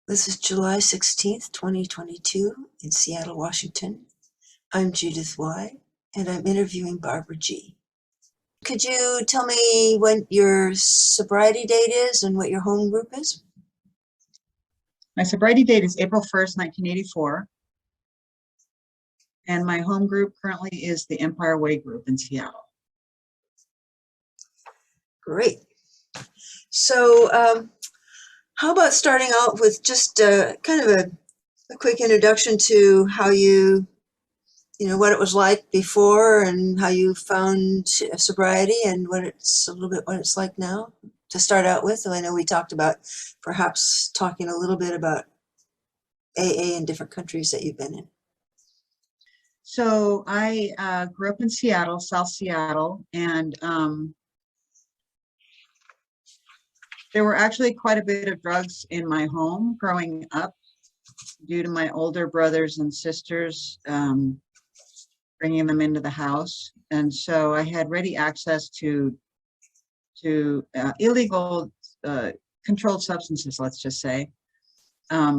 This is July 16th, 2022 in Seattle, Washington. I'm Judith Y., and I'm interviewing Barbara G. Could you tell me when your sobriety date is and what your home group is? My sobriety date is April 1st, 1984. And my home group currently is the Empire Way group in Seattle. Great. So how about starting out with just kind of a quick introduction to how what it was like before and how you found sobriety and what it's like now to start out with. So I know we talked about perhaps talking a little bit about AA in different countries that you've been in. So I grew up in Seattle, South Seattle, and there were actually quite a bit of drugs in my home growing up due to my older brothers and sisters bringing them into the house. And so I had ready access to illegal controlled substances, let's just say. But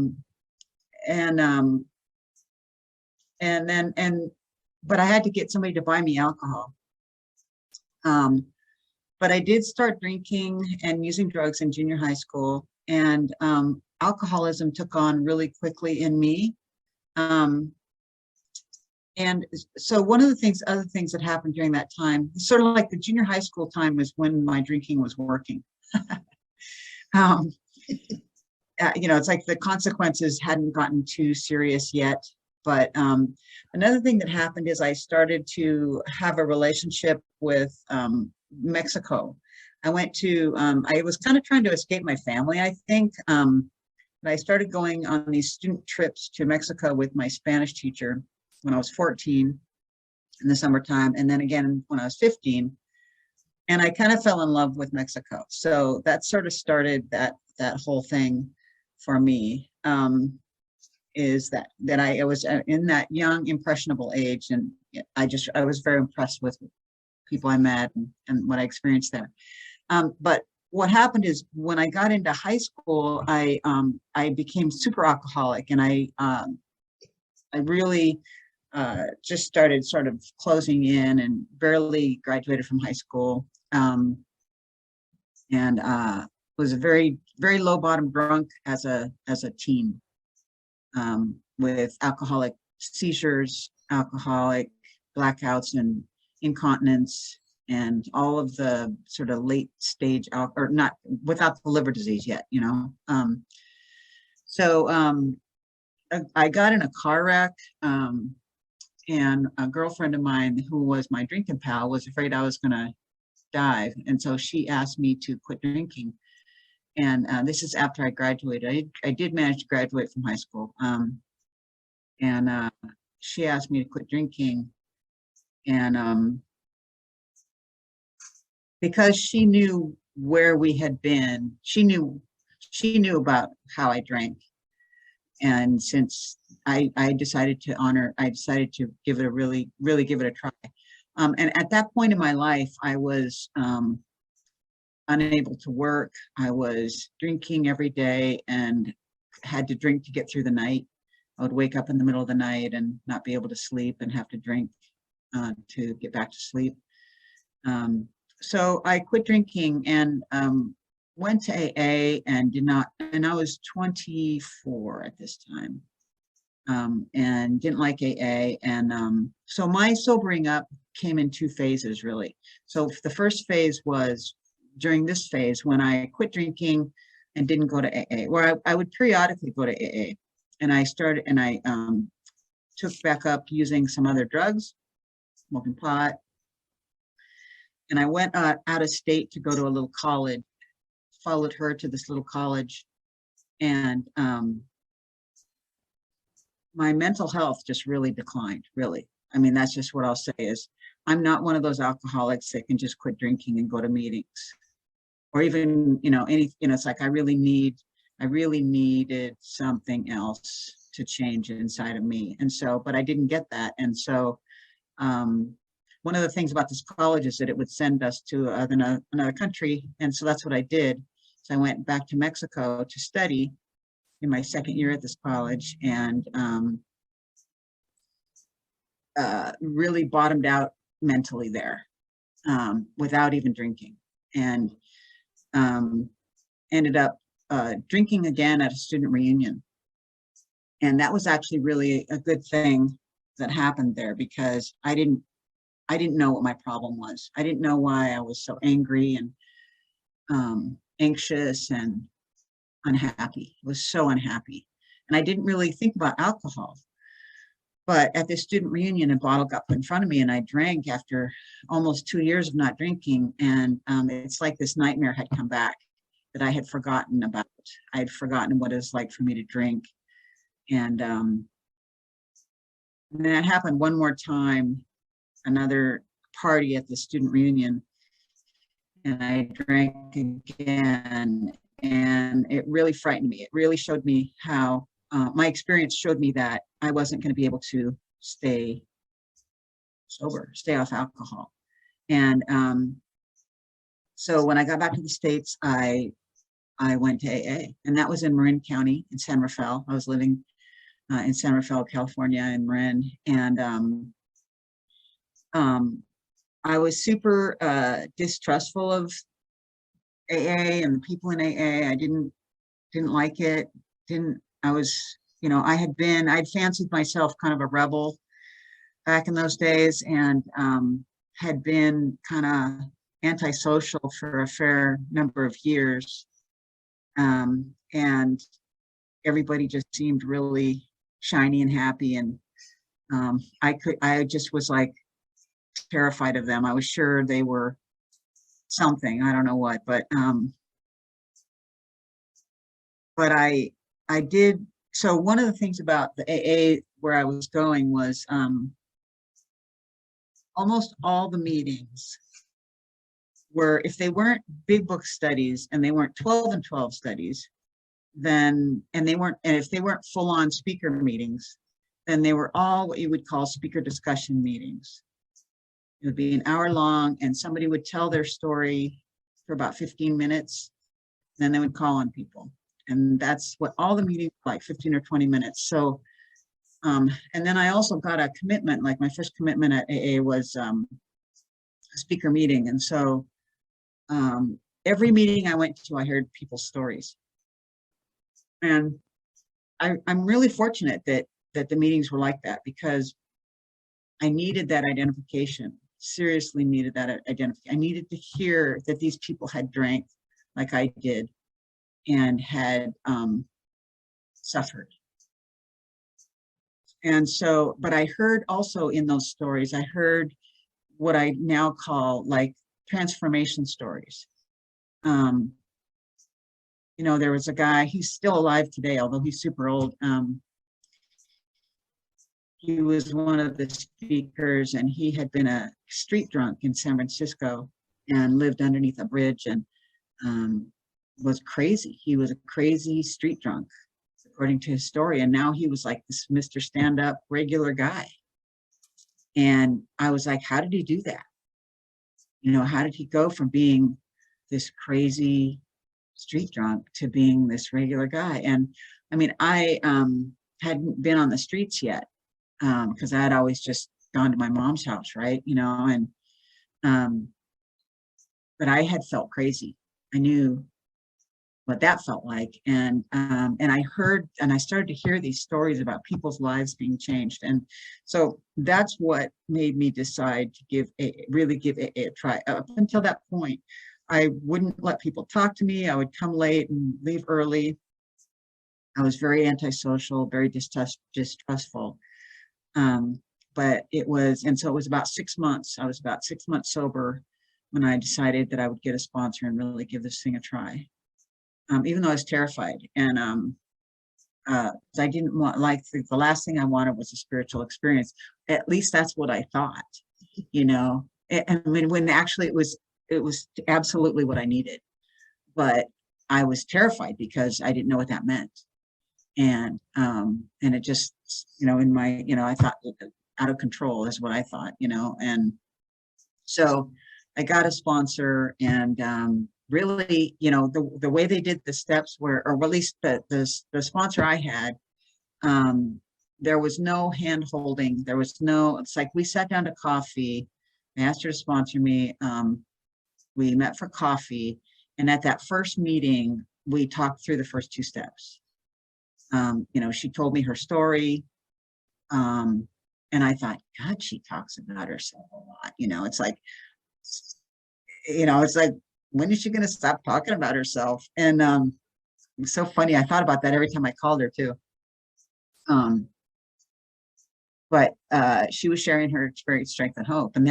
I had to get somebody to buy me alcohol. But I did start drinking and using drugs in junior high school, and alcoholism took on really quickly in me. And so one of the other things that happened during that time, sort of like the junior high school time, was when my drinking was working. It's like the consequences hadn't gotten too serious yet. But another thing that happened is I started to have a relationship with Mexico. I was kind of trying to escape my family, I think. But I started going on these student trips to Mexico with my Spanish teacher when I was 14 in the summertime, and then again when I was 15. And I kind of fell in love with Mexico. So that sort of started that whole thing for me. Is that I was in that young, impressionable age, and I was very impressed with people I met and what I experienced there. But what happened is when I got into high school, I became super alcoholic, and I really just started sort of closing in, and barely graduated from high school, and was a very, very low bottom drunk as a teen. With alcoholic seizures, alcoholic blackouts, and incontinence, and all of the sort of late stage, or not without the liver disease yet, So I got in a car wreck, and a girlfriend of mine who was my drinking pal was afraid I was going to die. And so she asked me to quit drinking. And this is after I graduated. I did manage to graduate from high school. And she asked me to quit drinking. And because she knew where we had been, she knew about how I drank. And since I decided to give it really give it a try. And at that point in my life, I was unable to work. I was drinking every day and had to drink to get through the night. I would wake up in the middle of the night and not be able to sleep and have to drink to get back to sleep. So I quit drinking and went to AA and I was 24 at this time, and didn't like AA. And so my sobering up came in two phases, really. So the first phase was during this phase when I quit drinking and didn't go to AA, where I would periodically go to AA. And I took back up using some other drugs, smoking pot. And I went out of state to go to a little college, followed her to this little college. And my mental health just really declined, really. I mean, that's just what I'll say is I'm not one of those alcoholics that can just quit drinking and go to meetings. Or even, it's like I really needed something else to change inside of me. And so, but I didn't get that. And so one of the things about this college is that it would send us to another country. And so that's what I did. So I went back to Mexico to study. in my second year at this college, and really bottomed out mentally there, without even drinking, and ended up drinking again at a student reunion. And that was actually really a good thing that happened there, because I didn't know what my problem was. I didn't know why I was so angry and anxious and unhappy. I was so unhappy. And I didn't really think about alcohol. But at this student reunion, a bottle got put in front of me, and I drank after almost 2 years of not drinking. And it's like this nightmare had come back that I had forgotten about. I had forgotten what it was like for me to drink. And that happened one more time, another party at the student reunion, and I drank again, and it really frightened me. It really showed me how my experience showed me that I wasn't going to be able to stay sober, stay off alcohol. And so when I got back to the States, I went to AA, and that was in Marin County in San Rafael. I was living in San Rafael, California, in Marin, and I was super distrustful of AA and the people in AA. I didn't like it. I was, I'd fancied myself kind of a rebel back in those days, and had been kind of antisocial for a fair number of years. And everybody just seemed really shiny and happy. And I just was like terrified of them. I was sure they were something, I don't know what, but I did. So one of the things about the AA where I was going was almost all the meetings were, if they weren't big book studies and they weren't 12 and 12 studies, then, and if they weren't full on speaker meetings, then they were all what you would call speaker discussion meetings. It would be an hour long, and somebody would tell their story for about 15 minutes. Then they would call on people. And that's what all the meetings were like, 15 or 20 minutes. So, and then I also got a commitment, like my first commitment at AA was a speaker meeting. And so every meeting I went to, I heard people's stories. And I'm really fortunate that the meetings were like that, because I needed that identification, seriously needed that identification. I needed to hear that these people had drank like I did and had suffered. And so, but I heard also in those stories, I heard what I now call like transformation stories. There was a guy, he's still alive today, although he's super old. He was one of the speakers, and he had been a street drunk in San Francisco and lived underneath a bridge, and was crazy. He was a crazy street drunk, according to his story. And now he was like this Mr. Stand-up regular guy. And I was like, how did he do that? How did he go from being this crazy street drunk to being this regular guy? And I mean, I hadn't been on the streets yet, because I had always just gone to my mom's house, right? And but I had felt crazy. I knew what that felt like, and I heard, and I started to hear these stories about people's lives being changed, and so that's what made me decide to really give AA a try. Up until that point, I wouldn't let people talk to me. I would come late and leave early. I was very antisocial, very distrustful. But it was, and so it was about 6 months. I was about 6 months sober when I decided that I would get a sponsor and really give this thing a try. Even though I was terrified, and I didn't want, like, the last thing I wanted was a spiritual experience. At least that's what I thought, I mean, when actually it was absolutely what I needed. But I was terrified because I didn't know what that meant. And it just, in my, I thought out of control is what I thought, and so I got a sponsor, and really, you know, the way they did the steps were, or at least the sponsor I had, there was no hand holding. There was no, it's like we sat down to coffee. I asked her to sponsor me. We met for coffee. And at that first meeting, we talked through the first two steps. You know, she told me her story. And I thought, God, she talks about herself a lot. You know, it's like, it's like, when is she going to stop talking about herself? And it's so funny. I thought about that every time I called her too. But she was sharing her experience, strength, and hope. And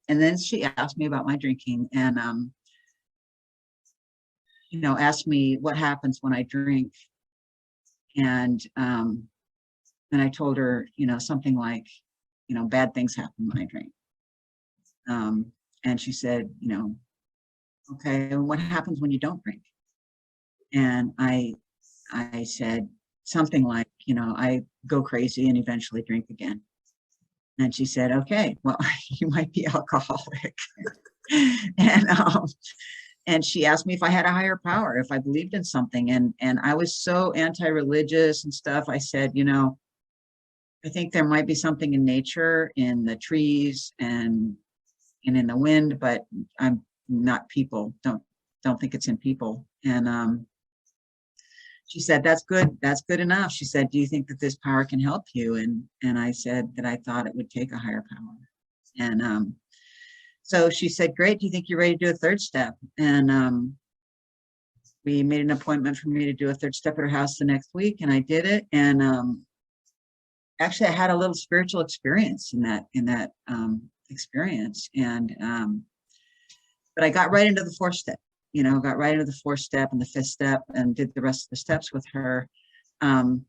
then she asked me about my drinking, and asked me what happens when I drink. And I told her, something like, bad things happen when I drink. And she said, okay, and what happens when you don't drink? And I said something like, I go crazy and eventually drink again. And she said, okay, well, you might be alcoholic. And she asked me if I had a higher power, if I believed in something. And I was so anti-religious and stuff. I said, I think there might be something in nature, in the trees and in the wind, but I'm not people. Don't think it's in people. And she said, that's good. That's good enough. She said, do you think that this power can help you? And I said that I thought it would take a higher power. And so she said, great. Do you think you're ready to do a third step? And we made an appointment for me to do a third step at her house the next week. And I did it. And actually I had a little spiritual experience in that experience. And but I got right into the fourth step, got right into the fourth step and the fifth step and did the rest of the steps with her. And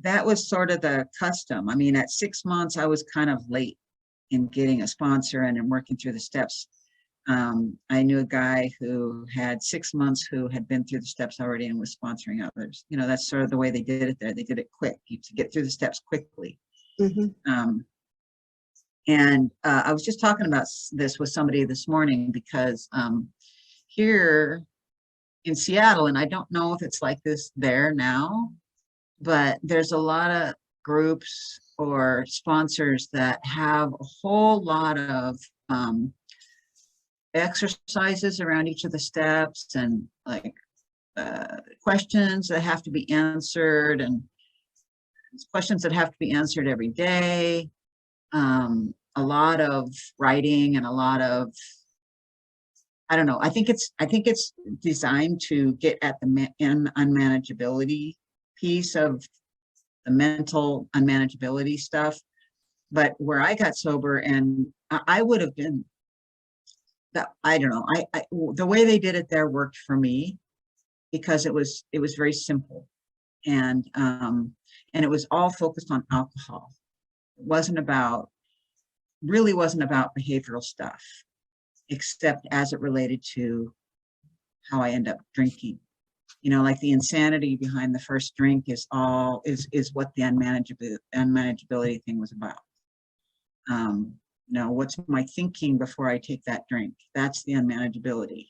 that was sort of the custom. I mean, at 6 months, I was kind of late in getting a sponsor and in working through the steps. I knew a guy who had 6 months who had been through the steps already and was sponsoring others. That's sort of the way they did it there. They did it quick, to get through the steps quickly. Mm-hmm. And I was just talking about this with somebody this morning because here in Seattle, and I don't know if it's like this there now, but there's a lot of groups or sponsors that have a whole lot of exercises around each of the steps and like questions that have to be answered, and questions that have to be answered every day. A lot of writing and a lot of, I don't know. I think it's designed to get at the unmanageability piece of the mental unmanageability stuff. But where I got sober, and I would have been that, I don't know. The way they did it there worked for me because it was very simple, and it was all focused on alcohol. It really wasn't about behavioral stuff, except as it related to how I end up drinking. Like the insanity behind the first drink is what the unmanageability thing was about. What's my thinking before I take that drink? That's the unmanageability.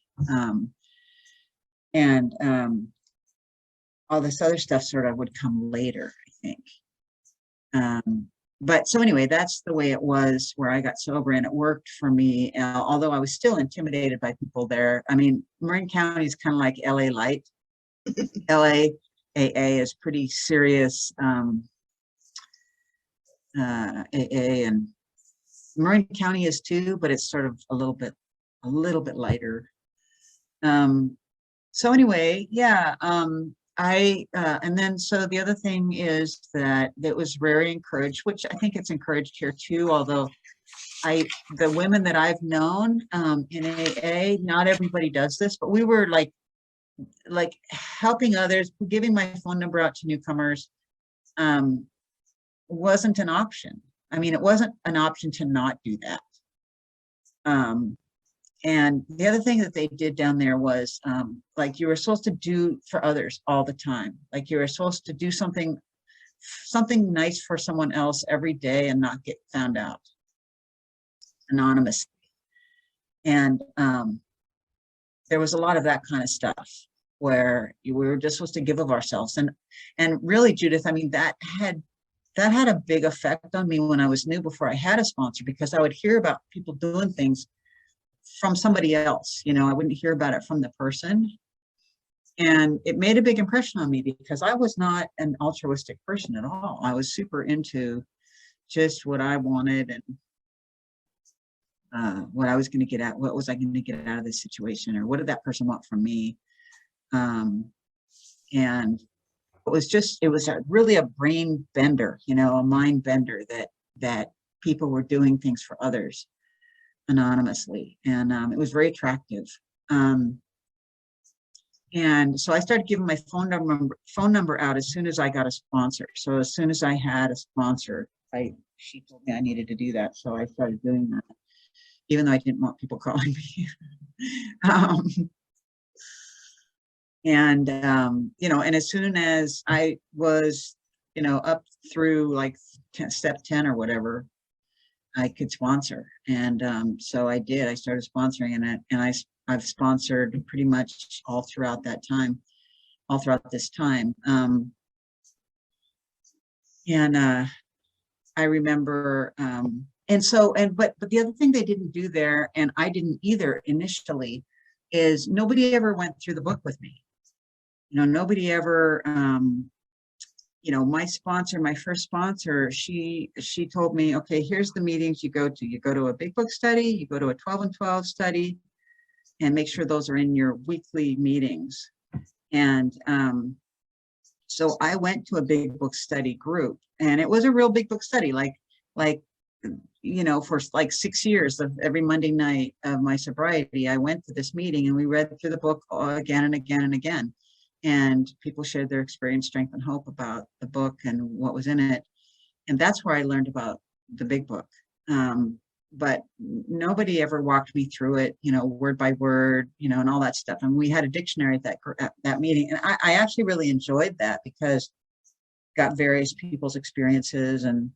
And all this other stuff sort of would come later, I think. But so anyway, that's the way it was where I got sober, and it worked for me, although I was still intimidated by people there. I mean, Marin County is kind of like LA light. LA AA is pretty serious AA, and Marin County is too, but it's sort of a little bit lighter. So anyway, yeah. And then so the other thing is that it was very encouraged, which I think it's encouraged here too, although the women that I've known in AA, not everybody does this, but we were like helping others, giving my phone number out to newcomers wasn't an option. I mean, it wasn't an option to not do that. And the other thing that they did down there was like you were supposed to do for others all the time. Like you were supposed to do something nice for someone else every day and not get found out anonymously. And there was a lot of that kind of stuff where we were just supposed to give of ourselves. And really, Judith, I mean, that had a big effect on me when I was new before I had a sponsor, because I would hear about people doing things from somebody else. I wouldn't hear about it from the person. And it made a big impression on me because I was not an altruistic person at all. I was super into just what I wanted and what I was going to get at, what was I going to get out of this situation, or what did that person want from me? And it was really a brain bender, a mind bender that people were doing things for others anonymously. And it was very attractive. And so I started giving my phone number out as soon as I got a sponsor. So as soon as I had a sponsor, she told me I needed to do that. So I started doing that, even though I didn't want people calling me. And as soon as I was, up through like step 10 or whatever, I could sponsor. And so I did. I started sponsoring, and I've sponsored pretty much all throughout this time. I remember, but the other thing they didn't do there, and I didn't either initially, is nobody ever went through the book with me. Nobody ever, my first sponsor, she told me, okay, here's the meetings you go to. You go to a big book study, you go to a 12 and 12 study, and make sure those are in your weekly meetings. And so I went to a big book study group, and it was a real big book study, for like 6 years of every Monday night of my sobriety, I went to this meeting and we read through the book again and again and again. And people shared their experience, strength, and hope about the book and what was in it. And that's where I learned about the big book. But nobody ever walked me through it, word by word, and all that stuff. And we had a dictionary at that meeting. And I actually really enjoyed that because got various people's experiences. And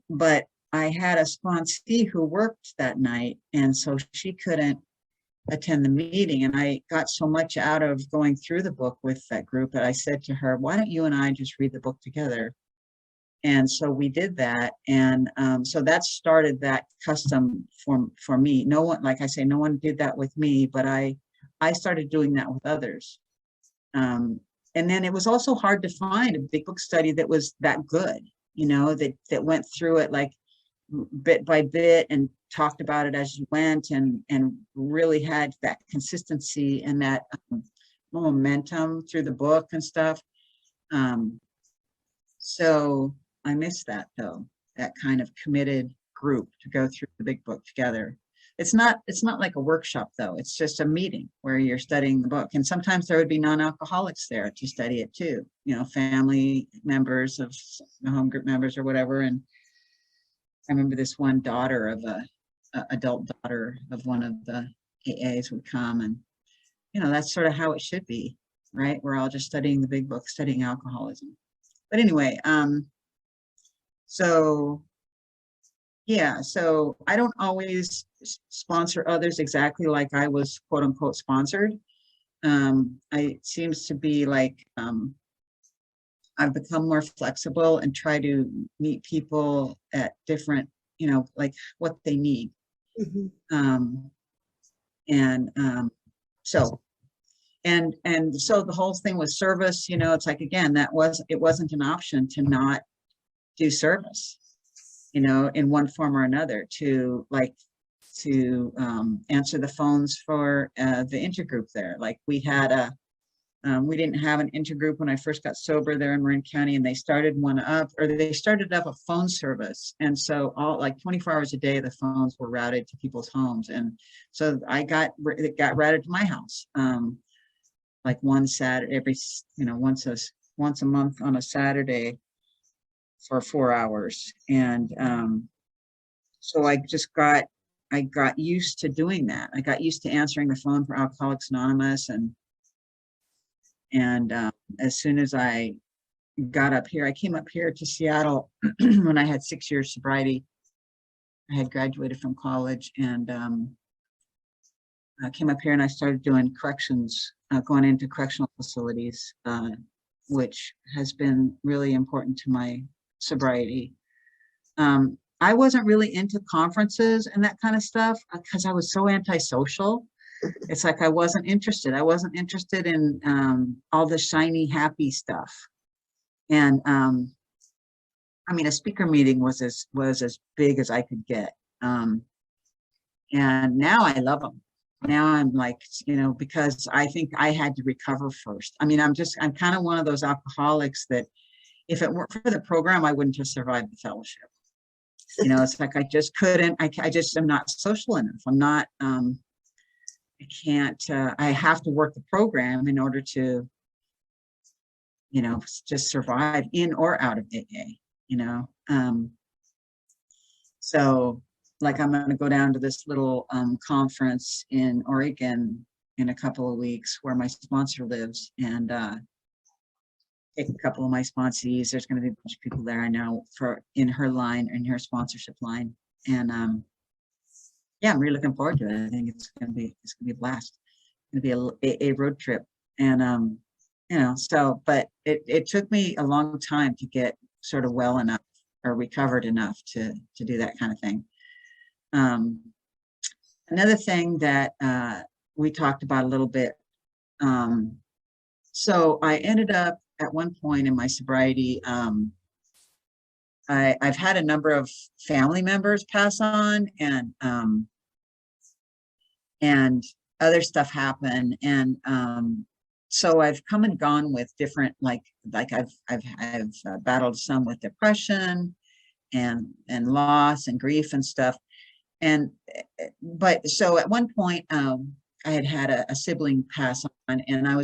but I had a sponsee who worked that night, and so she couldn't attend the meeting. And I got so much out of going through the book with that group that I said to her, why don't you and I just read the book together? And so we did that. And so that started that custom for me. No one, like I say, no one did that with me, but I started doing that with others. And then it was also hard to find a big book study that was that good, that went through it like bit by bit and talked about it as you went, and really had that consistency and that momentum through the book and stuff. So I miss that, though, that kind of committed group to go through the big book together. It's not like a workshop, though. It's just a meeting where you're studying the book. And sometimes there would be non-alcoholics there to study it too, family members of home group members or whatever. And I remember this one daughter of adult daughter of one of the AAs would come, and that's sort of how it should be, right? We're all just studying the big book, studying alcoholism. But anyway, so I don't always sponsor others exactly like I was quote unquote sponsored. It seems to be like I've become more flexible and try to meet people at different, like what they need. Mm-hmm. So the whole thing with service, it's like, again, it wasn't an option to not do service, in one form or another, to answer the phones for the intergroup there. Like we didn't have an intergroup when I first got sober there in Marin County, and they started up a phone service. And so all like 24 hours a day, the phones were routed to people's homes. And so it got routed to my house. Like one Saturday, once a month on a Saturday for 4 hours. And so I got used to doing that. I got used to answering the phone for Alcoholics Anonymous. And as soon as I got up here, I came up here to Seattle when I had 6 years sobriety. I had graduated from college, and I came up here and I started doing corrections, going into correctional facilities, which has been really important to my sobriety. I wasn't really into conferences and that kind of stuff because I was so antisocial. It's like I wasn't interested. I wasn't interested in all the shiny, happy stuff. And I mean, a speaker meeting was as big as I could get. And now I love them. Now I'm like, because I think I had to recover first. I mean, I'm kind of one of those alcoholics that if it weren't for the program, I wouldn't have survived the fellowship. It's like I just couldn't. I just am not social enough. I'm not. I can't. I have to work the program in order to, just survive in or out of AA. So like I'm going to go down to this little conference in Oregon in a couple of weeks where my sponsor lives, and take a couple of my sponsees. There's going to be a bunch of people there I know in her sponsorship line. And yeah, I'm really looking forward to it. I think it's going to be a blast. It's going to be a road trip. And but it took me a long time to get sort of well enough or recovered enough to do that kind of thing. Another thing that we talked about a little bit. So I ended up at one point in my sobriety, I've had a number of family members pass on, and other stuff happen, and so I've come and gone with different like I've battled some with depression and loss and grief and stuff, but so at one point I had a sibling pass on, and I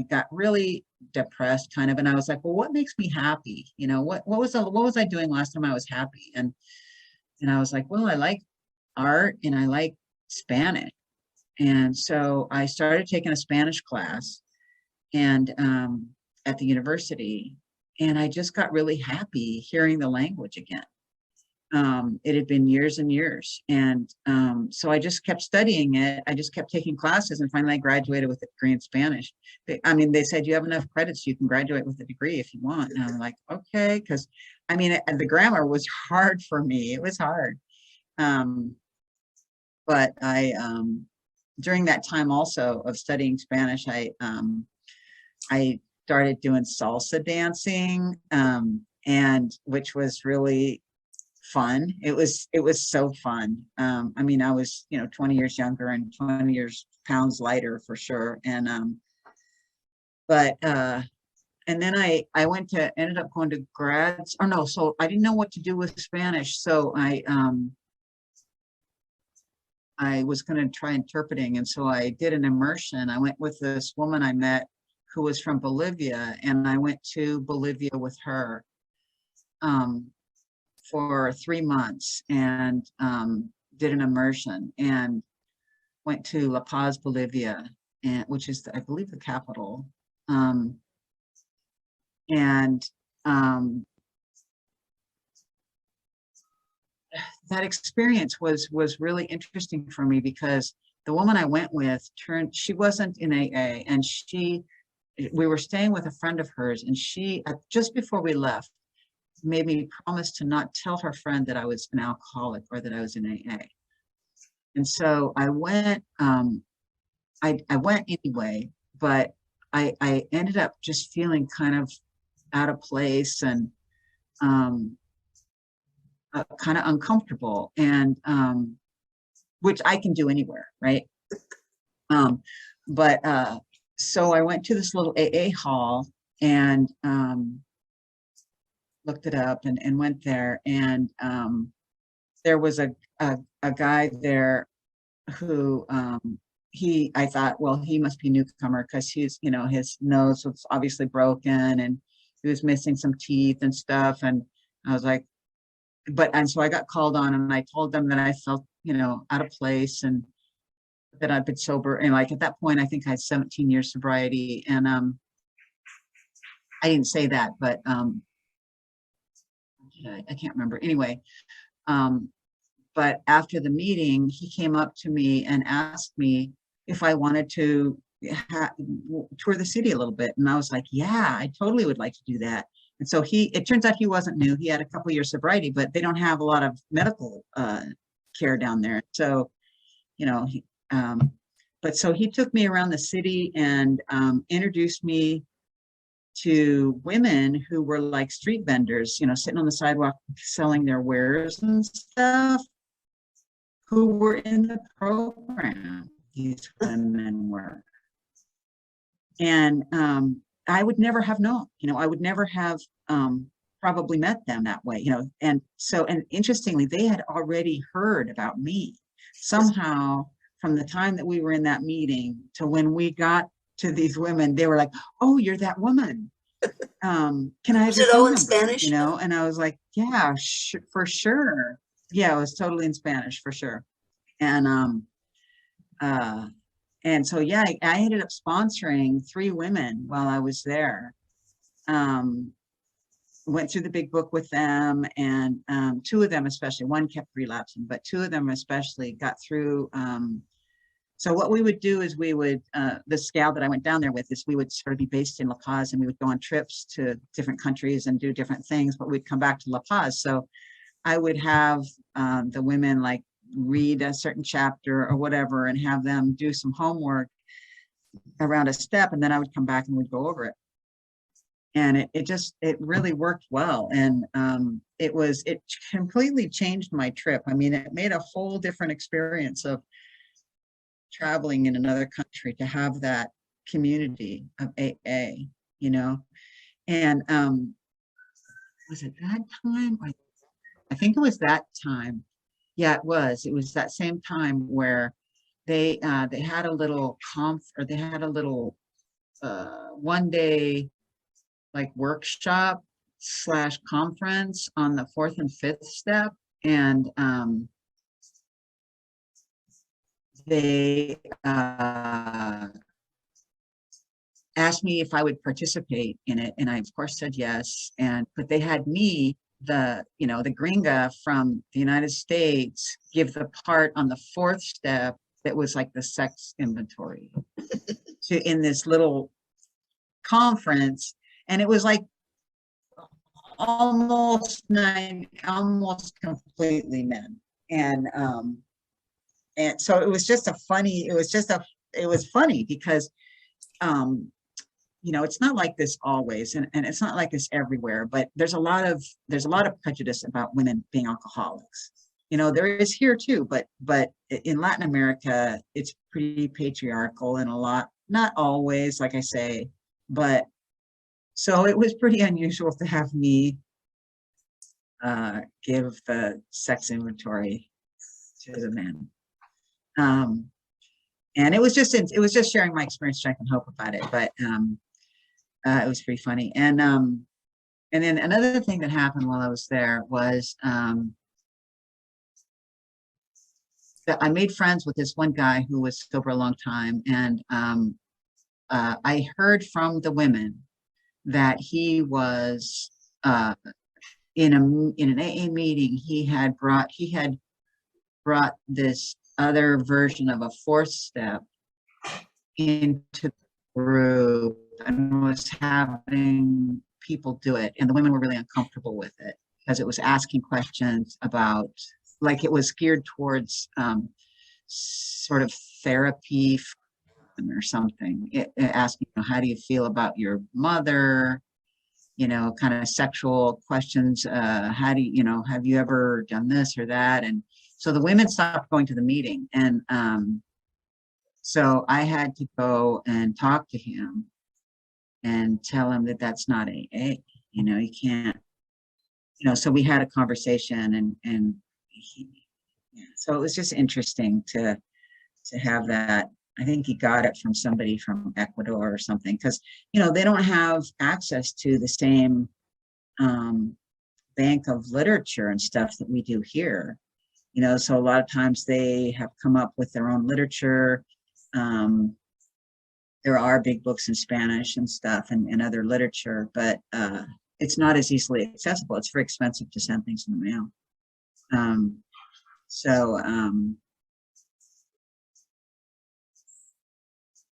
got really depressed kind of, and I was like, well, what makes me happy? What was I doing last time I was happy? And I was like, well, I like art and I like Spanish. And so I started taking a Spanish class and at the university, and I just got really happy hearing the language again. It had been years and years. And so I just kept studying it. I just kept taking classes, and finally I graduated with a degree in Spanish. They said, you have enough credits, you can graduate with a degree if you want. And I'm like, okay, because the grammar was hard for me. It was hard. But I, during that time also of studying Spanish, I started doing salsa dancing, and which was really fun. It was so fun. I was 20 years younger and 20 pounds lighter for sure. And and then I ended up going to grads, or no, so I didn't know what to do with Spanish, so I was going to try interpreting, and so I did an immersion. I went with this woman I met who was from Bolivia, and I went to Bolivia with her for 3 months, and did an immersion, and went to La Paz, Bolivia, which is, I believe, the capital. That experience was really interesting for me, because the woman I went with she wasn't in AA, and we were staying with a friend of hers, and she, just before we left, made me promise to not tell her friend that I was an alcoholic or that I was in AA. And so I went, I went anyway, but I ended up just feeling kind of out of place and kind of uncomfortable, and which I can do anywhere, right? So I went to this little AA hall and looked it up and went there, and there was a guy there who I thought, well, he must be a newcomer, because he's, his nose was obviously broken and he was missing some teeth and stuff. And I was like, and so I got called on, and I told them that I felt, out of place, and that I'd been sober. And like at that point, I think I had 17 years sobriety. And I didn't say that, but I can't remember. Anyway, but after the meeting, he came up to me and asked me if I wanted to tour the city a little bit. And I was like, yeah, I totally would like to do that. And so it turns out he wasn't new. He had a couple years sobriety, but they don't have a lot of medical care down there. So, you know, but so he took me around the city and introduced me to women who were like street vendors, you know, sitting on the sidewalk selling their wares and stuff, who were in the program. These women were. And I would never have known, you know, I would never have probably met them that way, you know. And so, and interestingly, they had already heard about me somehow from the time that we were in that meeting to when we got to these women. They were like, oh, you're that woman. Can I have Was your it all phone in number? Spanish? You know, and I was like, yeah, for sure. Yeah, it was totally in Spanish for sure. Uh, and so, yeah, I ended up sponsoring 3 women while I was there. Went through the big book with them, and 2 of them especially, one kept relapsing, but 2 of them especially got through. So what we would do is we would, the scale that I went down there with is we would sort of be based in La Paz, and we would go on trips to different countries and do different things, but we'd come back to La Paz. So I would have the women like read a certain chapter or whatever and have them do some homework around a step, and then I would come back and we'd go over it. And it really worked well. And it completely changed my trip. I mean, it made a whole different experience of traveling in another country to have that community of AA, you know. And was it that time? I think it was that time. Yeah, it was. It was that same time where they had a little they had a little 1-day like workshop / conference on the 4th and 5th step. And they asked me if I would participate in it. And I, of course, said yes. But they had me, the gringa from the United States, give the part on the 4th step that was like the sex inventory in this little conference. And it was like almost completely men. And so it was funny because it's not like this always, and it's not like this everywhere, but there's a lot of prejudice about women being alcoholics. There is here too, but in Latin America, it's pretty patriarchal, and a lot, not always, like I say, but so it was pretty unusual to have me give the sex inventory to the men. And it was just sharing my experience, strength, and hope about it. But it was pretty funny. And then another thing that happened while I was there was that I made friends with this one guy who was sober a long time, and I heard from the women that he was in an AA meeting. He had brought this other version of a 4th step into the group and was having people do it, and the women were really uncomfortable with it because it was asking questions about, like, it was geared towards sort of therapy or something. It asking, how do you feel about your mother? Kind of sexual questions. How do you, have you ever done this or that? And so the women stopped going to the meeting, and so I had to go and talk to him and tell him that that's not AA. You can't. So we had a conversation, and so it was just interesting to have that. I think he got it from somebody from Ecuador or something, because they don't have access to the same bank of literature and stuff that we do here. So a lot of times they have come up with their own literature. There are big books in Spanish and stuff, and other literature, but it's not as easily accessible. It's very expensive to send things in the mail. So,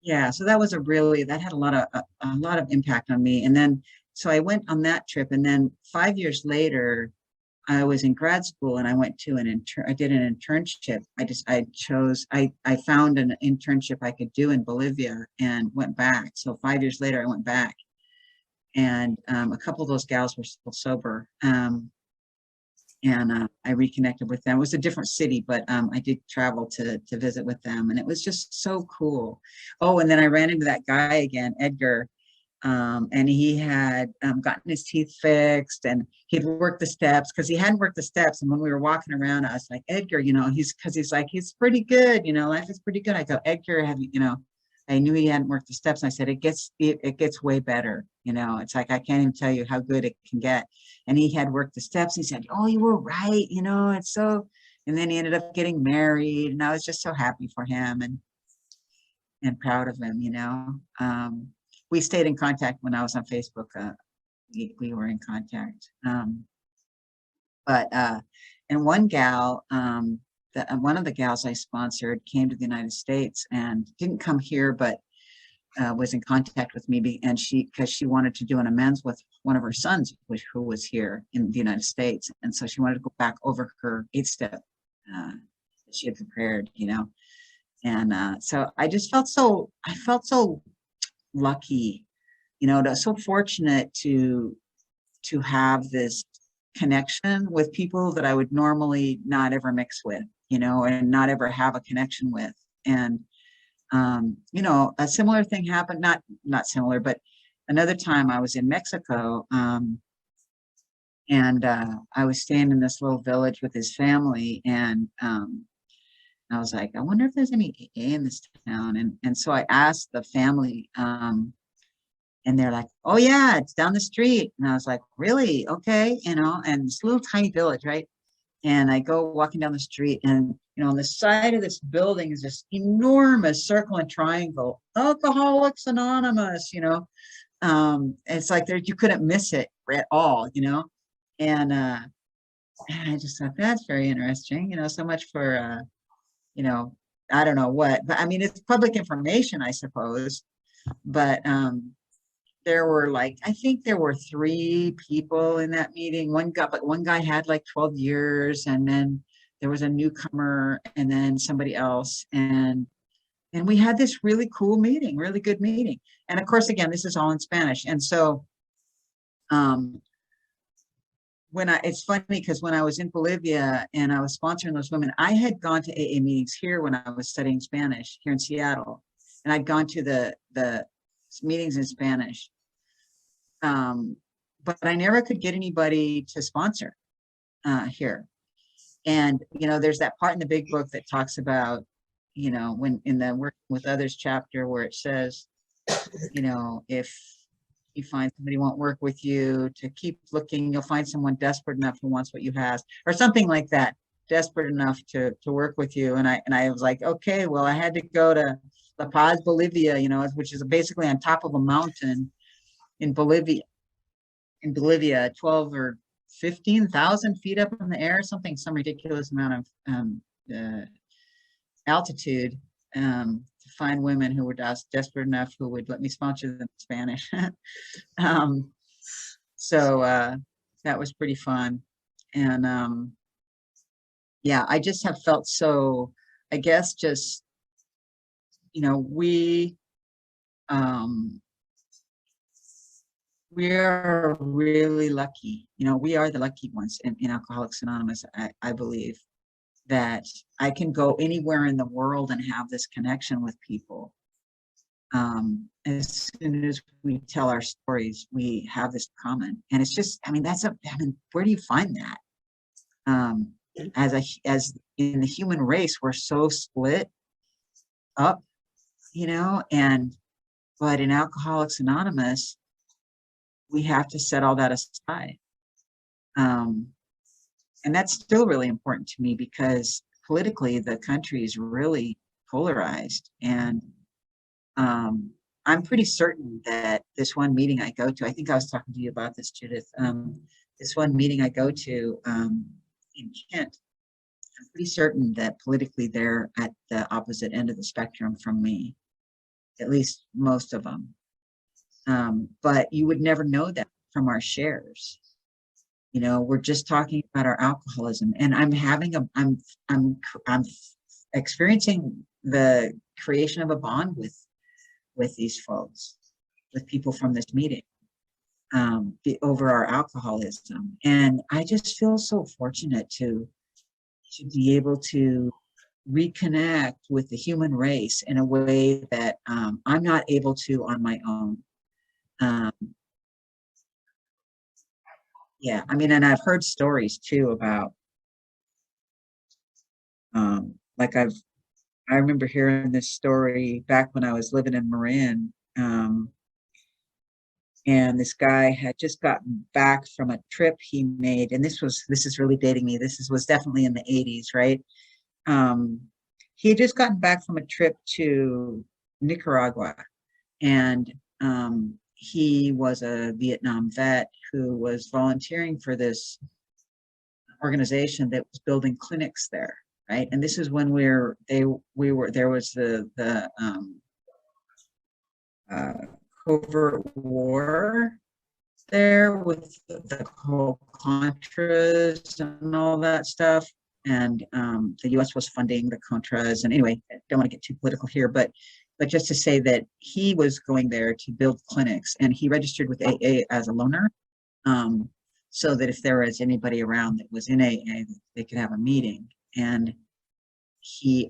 yeah, so that was that had a lot of impact on me. And then, so I went on that trip, and then 5 years later, I was in grad school and I went to I did an internship. I found an internship I could do in Bolivia and went back. So 5 years later, I went back, and a couple of those gals were still sober. And I reconnected with them. It was a different city, but I did travel to visit with them, and it was just so cool. Oh, and then I ran into that guy again, Edgar, and he had gotten his teeth fixed, and he'd worked the steps because he hadn't worked the steps. And when we were walking around, I was like, Edgar, he's like, he's pretty good, life is pretty good. I go, Edgar, I knew he hadn't worked the steps. And I said, it gets way better. It's like, I can't even tell you how good it can get. And he had worked the steps. He said, oh, you were right. It's so, and then he ended up getting married, and I was just so happy for him and proud of him. We stayed in contact when I was on Facebook. We were in contact. But and one gal, one of the gals I sponsored came to the United States and didn't come here, but was in contact with me, because she wanted to do an amends with one of her sons, who was here in the United States, and so she wanted to go back over her 8-step that she had prepared, and so I felt so lucky, so fortunate to have this connection with people that I would normally not ever mix with, and not ever have a connection with. And a similar thing happened, not similar, but another time I was in Mexico, and I was staying in this little village with his family, and I was like, I wonder if there's any AA in this town. And so I asked the family, and they're like, oh yeah, it's down the street. And I was like, really? Okay. And this little tiny village, right? And I go walking down the street, and, on the side of this building is this enormous circle and triangle, Alcoholics Anonymous, it's like you couldn't miss it at all, and I just thought that's very interesting, so much for, I don't know what, but I mean, it's public information, I suppose, but I think there were 3 people in that meeting. One guy had like 12 years, and then there was a newcomer, and then somebody else. And we had this really cool meeting, really good meeting. And of course, again, this is all in Spanish. And so, it's funny because when I was in Bolivia and I was sponsoring those women, I had gone to AA meetings here when I was studying Spanish here in Seattle. And I'd gone to the meetings in Spanish. But I never could get anybody to sponsor here. And, there's that part in the big book that talks about, when in the Working with Others chapter, where it says, if you find somebody won't work with you, to keep looking, you'll find someone desperate enough who wants what you have, or something like that, desperate enough to work with you. And I was like, okay, well, I had to go to La Paz, Bolivia, which is basically on top of a mountain in Bolivia, 12 or 15,000 feet up in the air, some ridiculous amount of altitude, to find women who were desperate enough who would let me sponsor them in Spanish. So that was pretty fun. And yeah, I just have felt so, I guess, just, we are really lucky. We are the lucky ones in Alcoholics Anonymous, I believe, that I can go anywhere in the world and have this connection with people. As soon as we tell our stories, we have this common. And it's just, where do you find that? As in the human race, we're so split up, but in Alcoholics Anonymous, we have to set all that aside. And that's still really important to me, because politically the country is really polarized. And I'm pretty certain that this one meeting I go to, I think I was talking to you about this, Judith, this one meeting I go to in Kent, pretty certain that politically they're at the opposite end of the spectrum from me, at least most of them. But you would never know that from our shares. You know, we're just talking about our alcoholism, and I'm experiencing the creation of a bond with these folks, with people from this meeting, over our alcoholism. And I just feel so fortunate to be able to reconnect with the human race in a way that I'm not able to on my own. Um, yeah, I mean, and I've heard stories too about, like I remember hearing this story back when I was living in Marin, and this guy had just gotten back from a trip he made, and this is really dating me. Was definitely in the 80s, right? Um, he had just gotten back from a trip to Nicaragua, and he was a Vietnam vet who was volunteering for this organization that was building clinics there, right? And this is when there was the uh, covert war there with the whole Contras and all that stuff. And the U.S. was funding the Contras. And anyway, I don't want to get too political here, but just to say that he was going there to build clinics, and he registered with AA as a loner, so that if there was anybody around that was in AA, they could have a meeting. And he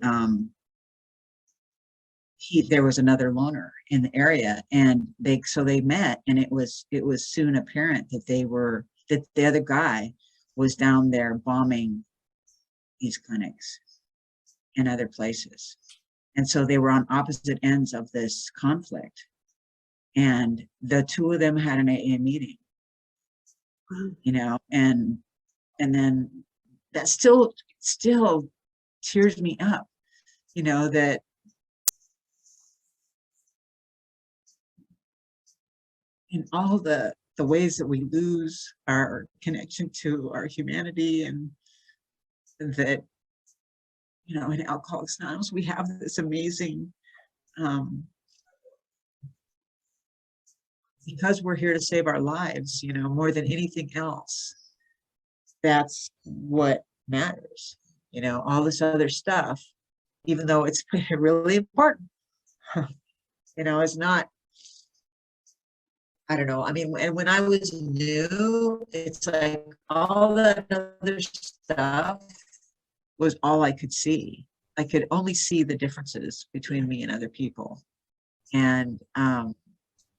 there was another loner in the area, and they met, and it was soon apparent that the other guy was down there bombing these clinics and other places. And so they were on opposite ends of this conflict, and the two of them had an AA meeting, you know, and then that still tears me up, you know, that in all the ways that we lose our connection to our humanity, and that, you know, in Alcoholics Anonymous, we have this amazing, because we're here to save our lives, you know, more than anything else, that's what matters. You know, all this other stuff, even though it's really important, you know, is not, I don't know. I mean, and when I was new, it's like all that other stuff was all I could see. I could only see the differences between me and other people. And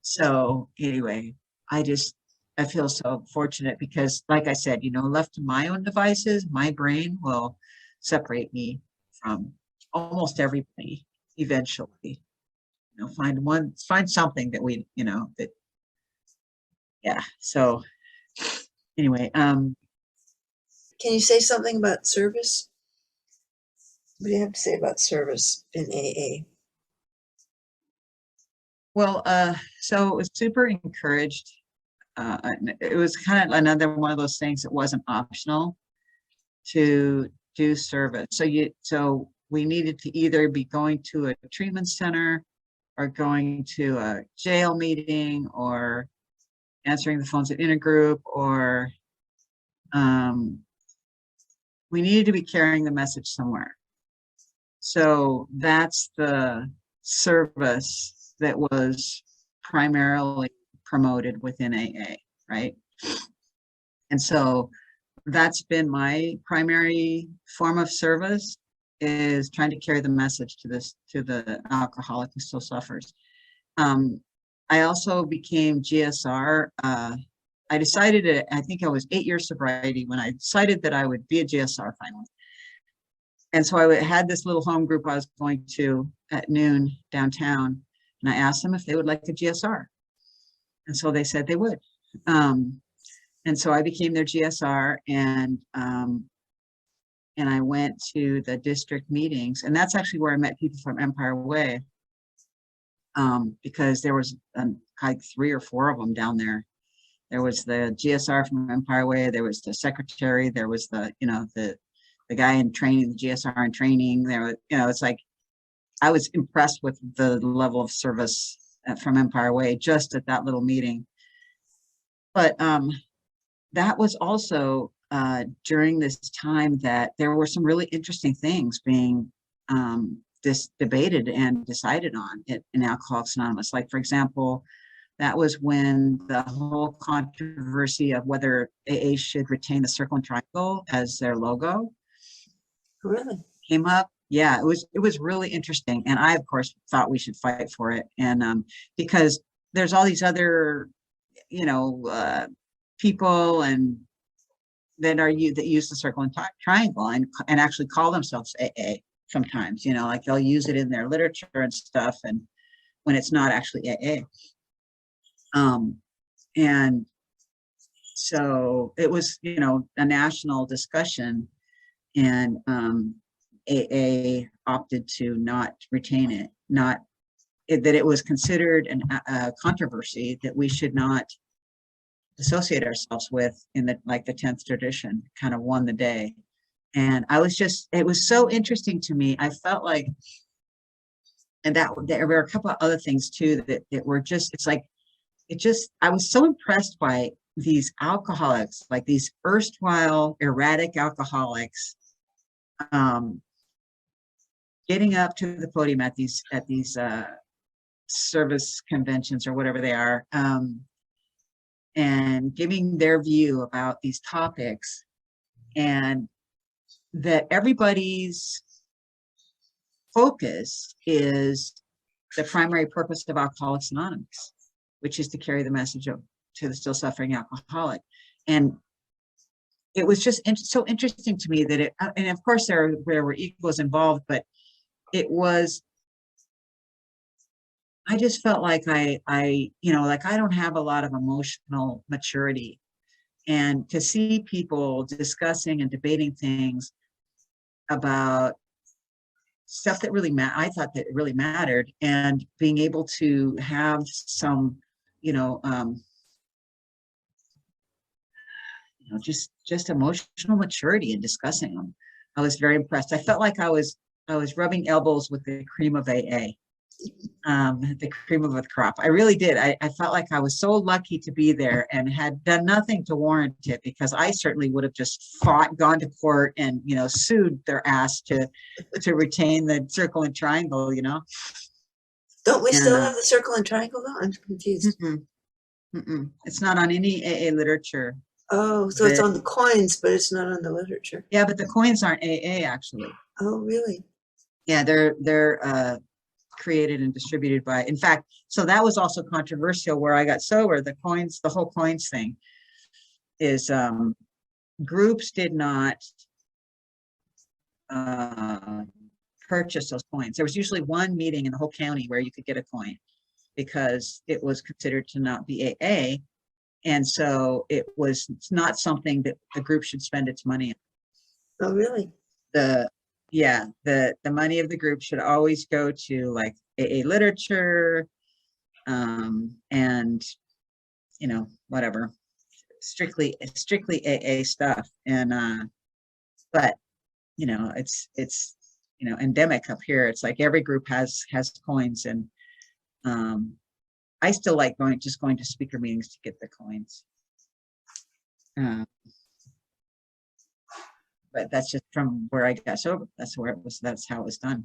so anyway, I feel so fortunate because, like I said, you know, left to my own devices, my brain will separate me from almost everybody eventually. You know, find something that we, you know, that, yeah. So anyway, Can you say something about service? What do you have to say about service in AA? well, so it was super encouraged. It was kind of another one of those things that wasn't optional to do service. So we needed to either be going to a treatment center or going to a jail meeting or answering the phones at intergroup, or we needed to be carrying the message somewhere. So that's the service that was primarily promoted within AA, right? And so that's been my primary form of service, is trying to carry the message to the alcoholic who still suffers. I also became GSR. I decided, I think I was 8 years sobriety when I decided that I would be a GSR finally. And so I had this little home group I was going to at noon downtown, and I asked them if they would like a GSR. And so they said they would. And so I became their GSR, and I went to the district meetings, and that's actually where I met people from Empire Way, because there was like 3 or 4 of them down there. There was the GSR from Empire Way, there was the secretary, there was the, you know, the the guy in training, the GSR in training there, it's like, I was impressed with the level of service from Empire Way just at that little meeting. But that was also during this time that there were some really interesting things being debated and decided on in Alcoholics Anonymous. Like, for example, that was when the whole controversy of whether AA should retain the circle and triangle as their logo Really? came up. Yeah, it was really interesting. And I, of course, thought we should fight for it. And because there's all these other, people and that use the circle and triangle and actually call themselves AA sometimes, like they'll use it in their literature and stuff, and when it's not actually AA. And so it was, a national discussion, and AA opted to not retain it, that it was considered a controversy that we should not associate ourselves with in the 10th tradition, kind of won the day. And it was so interesting to me. I felt like, and that there were a couple of other things too that were just, I was so impressed by these alcoholics, like these erstwhile erratic alcoholics, getting up to the podium at these service conventions or whatever they are, and giving their view about these topics, and that everybody's focus is the primary purpose of Alcoholics Anonymous, which is to carry the message to the still suffering alcoholic. And it was just so interesting to me that and of course there were egos involved, but I just felt like I don't have a lot of emotional maturity, and to see people discussing and debating things about stuff that really I thought that really mattered, and being able to have some, just emotional maturity in discussing them. I was very impressed. I felt like I was rubbing elbows with the cream of AA. The cream of the crop. I really did. I felt like I was so lucky to be there and had done nothing to warrant it, because I certainly would have just gone to court and, sued their ass to retain the circle and triangle, Don't we still have the circle and triangle though? I'm confused. It's not on any AA literature. Oh, so it's on the coins, but it's not on the literature. Yeah, but the coins aren't AA actually. Oh, really? Yeah, they're created and distributed by, in fact, so that was also controversial where I got sober. The whole coins thing is, groups did not purchase those coins. There was usually one meeting in the whole county where you could get a coin, because it was considered to not be AA, and so it's not something that the group should spend its money on. Oh, really? The money of the group should always go to like AA literature, and whatever, strictly AA stuff. And but it's endemic up here. It's like every group has coins, and I still like going to speaker meetings to get the coins. But that's just from where I got sober. That's where it was. That's how it was done.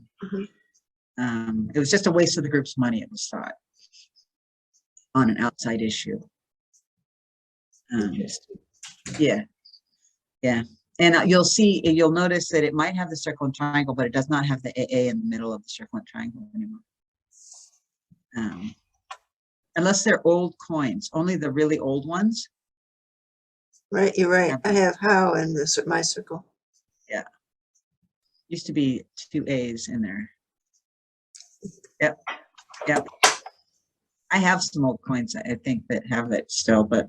It was just a waste of the group's money, it was thought, on an outside issue. Yeah. And you'll notice that it might have the circle and triangle, but it does not have the AA in the middle of the circle and triangle anymore. Unless they're old coins, only the really old ones. Right, you're right. I have how in my circle. Yeah. Used to be 2 A's in there. Yep. I have some old coins, I think, that have it still, but.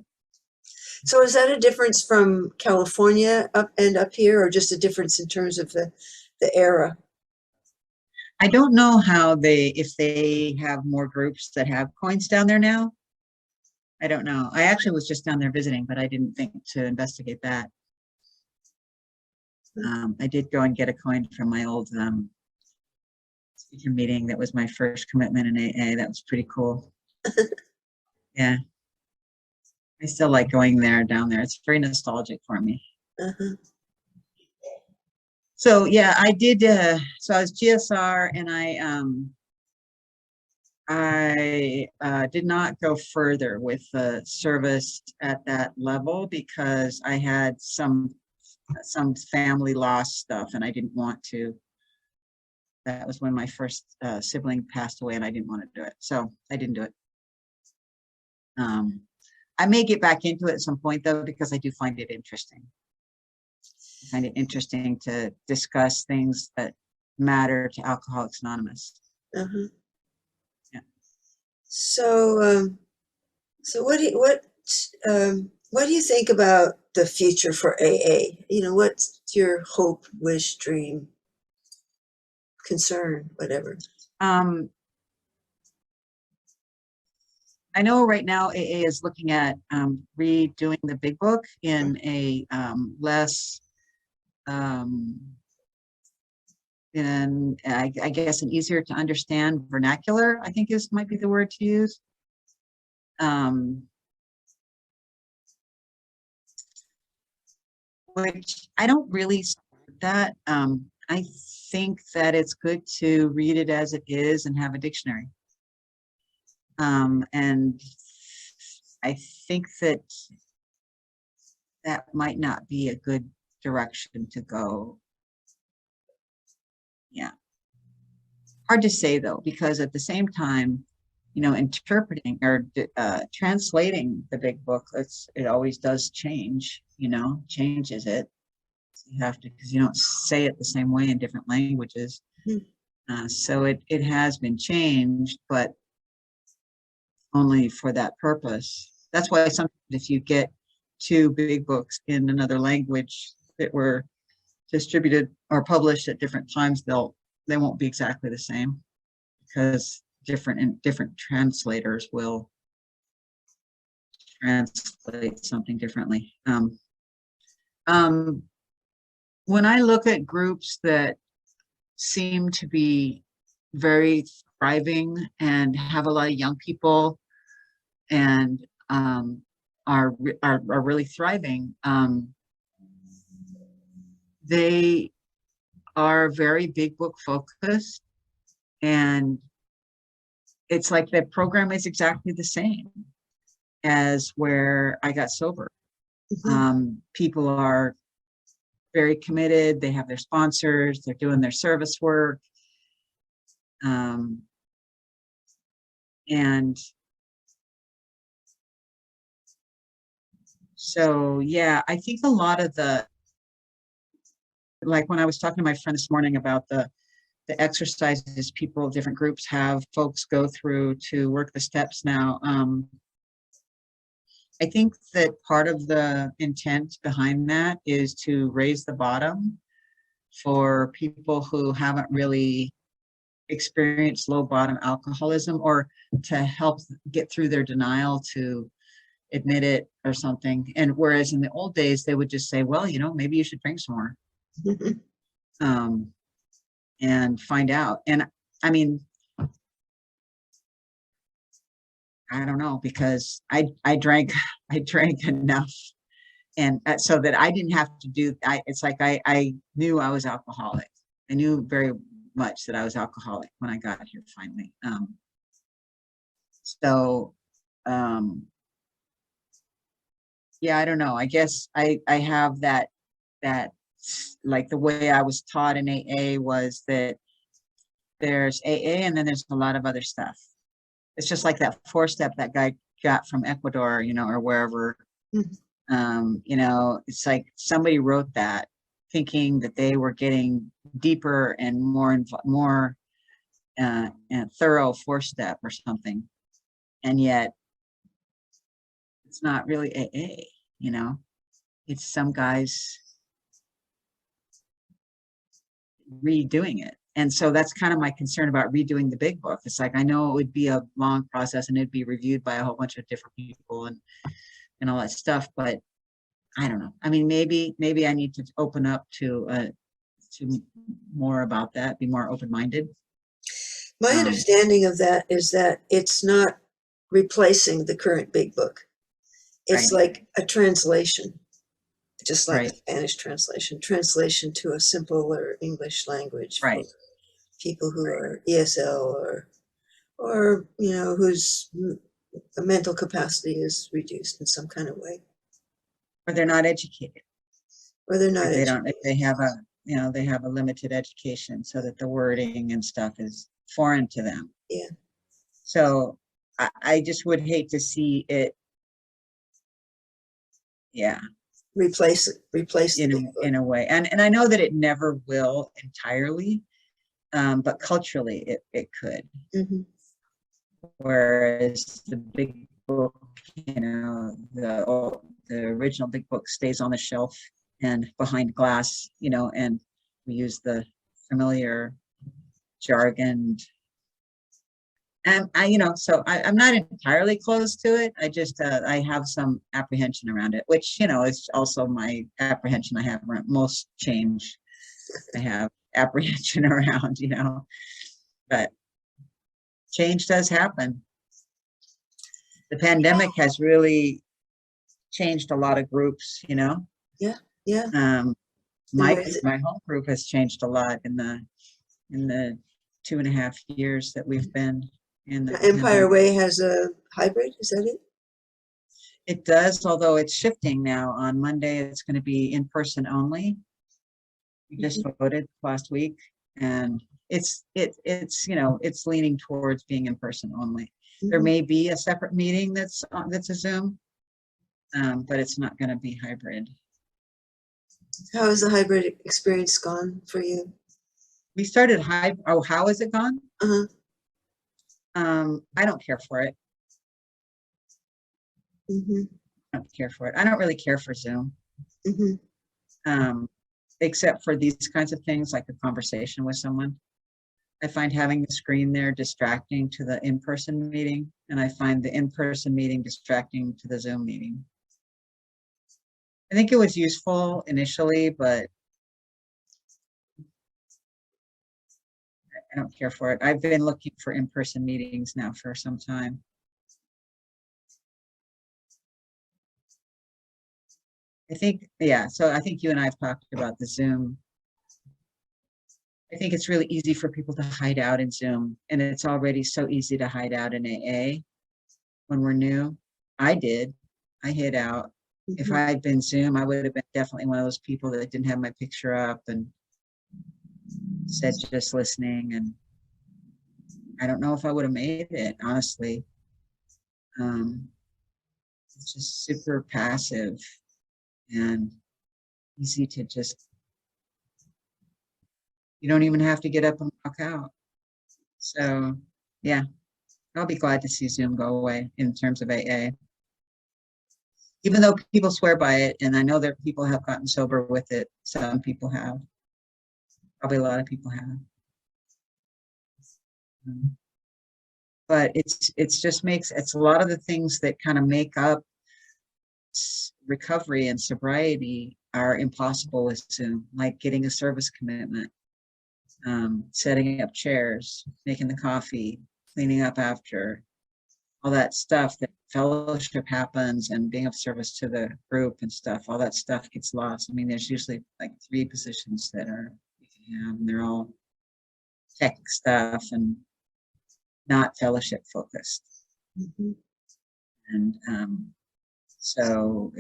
So is that a difference from California up here, or just a difference in terms of the era? I don't know if they have more groups that have coins down there now. I don't know. I actually was just down there visiting, but I didn't think to investigate that. I did go and get a coin from my old speaker meeting. That was my first commitment in AA. That was pretty cool. Yeah, I still like going down there. It's very nostalgic for me. Uh-huh. So yeah, I did. So I was GSR, and I did not go further with the service at that level because I had some family loss stuff, and I didn't want to. That was when my first sibling passed away, and I didn't want to do it, so I didn't do it. I may get back into it at some point though, because I do find it interesting. I find it interesting to discuss things that matter to Alcoholics Anonymous. Uh-huh. Yeah. So, so what do you think about the future for AA? You know, what's your hope, wish, dream, concern, whatever? I know right now AA is looking at redoing the big book in a less, in I guess an easier to understand vernacular, I think might be the word to use. Which I don't really support that. I think that it's good to read it as it is and have a dictionary. And I think that might not be a good direction to go. Yeah. Hard to say though, because at the same time, you know, interpreting or translating the big book, it always does change, you know, changes it. So you have to, because you don't say it the same way in different languages. So it has been changed, but only for that purpose. That's why sometimes if you get two big books in another language that were distributed or published at different times, they won't be exactly the same, because different translators will translate something differently. When I look at groups that seem to be very thriving and have a lot of young people and are really thriving, they are very big book focused, and it's like the program is exactly the same as where I got sober. People are very committed. They have their sponsors. They're doing their service work. And so, yeah, I think a lot of like when I was talking to my friend this morning about the exercises different groups have folks go through to work the steps now. I think that part of the intent behind that is to raise the bottom for people who haven't really experienced low bottom alcoholism, or to help get through their denial to admit it or something. And whereas in the old days, they would just say, well, you know, maybe you should drink some more. And find out. And I mean, I don't know, because I drank enough, and so that I didn't have to do. It's like I knew I was alcoholic. I knew very much that I was alcoholic when I got here finally. So, yeah, I don't know. I guess I have that like the way I was taught in AA was that there's AA and then there's a lot of other stuff. It's just like that 4-step that guy got from Ecuador, you know, or wherever. You know, it's like somebody wrote that thinking that they were getting deeper and more thorough 4-step or something, and yet it's not really AA. You know, it's some guys redoing it. And so that's kind of my concern about redoing the big book. It's like, I know it would be a long process and it'd be reviewed by a whole bunch of different people and all that stuff, but I don't know. I mean, maybe I need to open up to more about that, be more open-minded. My Um, understanding of that is that it's not replacing the current big book. It's right, like a translation, just like a right, Spanish translation to a simpler English language for right, people who right. are ESL or whose mental capacity is reduced in some kind of way, Or they're not educated. or they're not If educated. they have they have a limited education so that the wording and stuff is foreign to them. Yeah, So I just would hate to see it, yeah, replace the big book. in a way. And I know that it never will entirely, but culturally it could. Hmm. Whereas the big book, the original big book stays on the shelf and behind glass, and we use the familiar jargon. And I'm not entirely close to it. I just, I have some apprehension around it, which, is also my apprehension I have around most change. I have apprehension around, but change does happen. The pandemic has really changed a lot of groups. Yeah, yeah. Um, In my ways my home group has changed a lot in the 2.5 years that we've been in the Empire pandemic. Way has a hybrid. Is that it? It does, although it's shifting now. On Monday, it's going to be in person only. We just Mhm. voted last week, and it's leaning towards being in person only. There Mhm. may be a separate meeting that's a Zoom, but it's not going to be hybrid. How has the hybrid experience gone for you? We started hybrid. Oh, how has it gone? Uh-huh. I don't care for it. Hmm. I don't care for it. I don't really care for Zoom, Hmm. um, except for these kinds of things like a conversation with someone. I find having the screen there distracting to the in-person meeting, and I find the in-person meeting distracting to the Zoom meeting. I think it was useful initially, but I don't care for it. I've been looking for in-person meetings now for some time. I think, yeah, so I think you and I have talked about the Zoom. I think it's really easy for people to hide out in Zoom, and it's already so easy to hide out in AA when we're new. I did. I hid out. If Hmm. I had been Zoom, I would have been definitely one of those people that didn't have my picture up and said just listening. And I don't know if I would have made it, honestly. Um, it's just super passive and easy to just, you don't even have to get up and walk out. So, yeah, I'll be glad to see Zoom go away in terms of AA. Even though people swear by it, and I know that people have gotten sober with it, some people have, probably a lot of people have. But it's a lot of the things that kind of make up recovery and sobriety are impossible with Zoom, like getting a service commitment, setting up chairs, making the coffee, cleaning up after, all that stuff. That fellowship happens and being of service to the group and stuff, all that stuff gets lost. I mean, there's usually like 3 positions that are you can have, and they're all tech stuff and not fellowship focused. Hmm. And so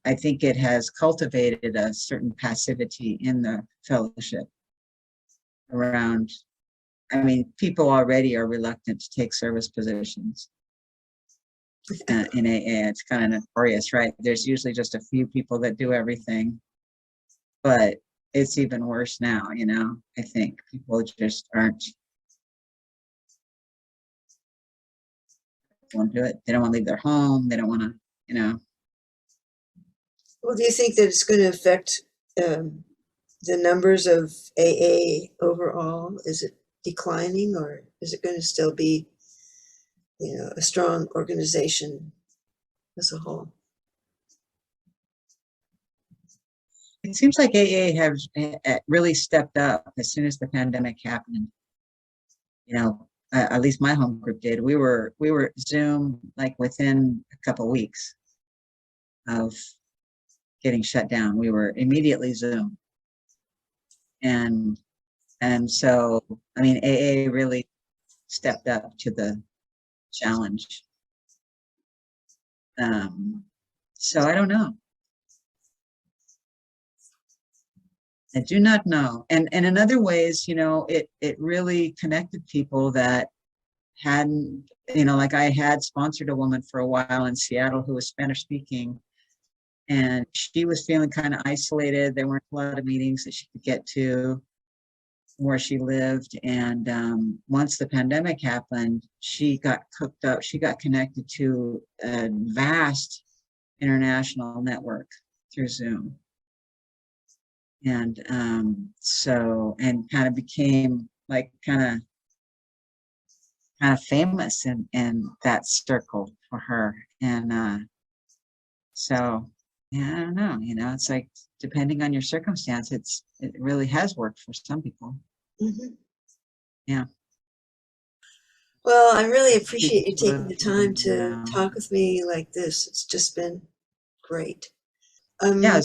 I think it has cultivated a certain passivity in the fellowship around. I mean, people already are reluctant to take service positions in AA. It's kind of notorious, right? There's usually just a few people that do everything, but it's even worse now. I think people just aren't want to do it. They don't want to leave their home. They don't want to, Well, do you think that it's going to affect um, the numbers of AA overall? Is it declining, or is it going to still be, a strong organization as a whole? It seems like AA has really stepped up as soon as the pandemic happened. You know, at least my home group did. We were Zoom like within a couple of weeks of getting shut down. We were immediately Zoom, and so I mean AA really stepped up to the challenge. So I don't know. I do not know. And in other ways, you know, it really connected people that hadn't, you know, like I had sponsored a woman for a while in Seattle who was Spanish speaking, and she was feeling kind of isolated. There weren't a lot of meetings that she could get to where she lived. And once the pandemic happened, she got cooked up. She got connected to a vast international network through Zoom. And so, and kind of became like kind of famous in that circle for her. And so, yeah, I don't know, you know, it's like depending on your circumstance, it really has worked for some people. Mhm. Yeah. Well, I really Keep appreciate you taking the time looking to around. talk with me like this. It's just been great. Yeah, I'm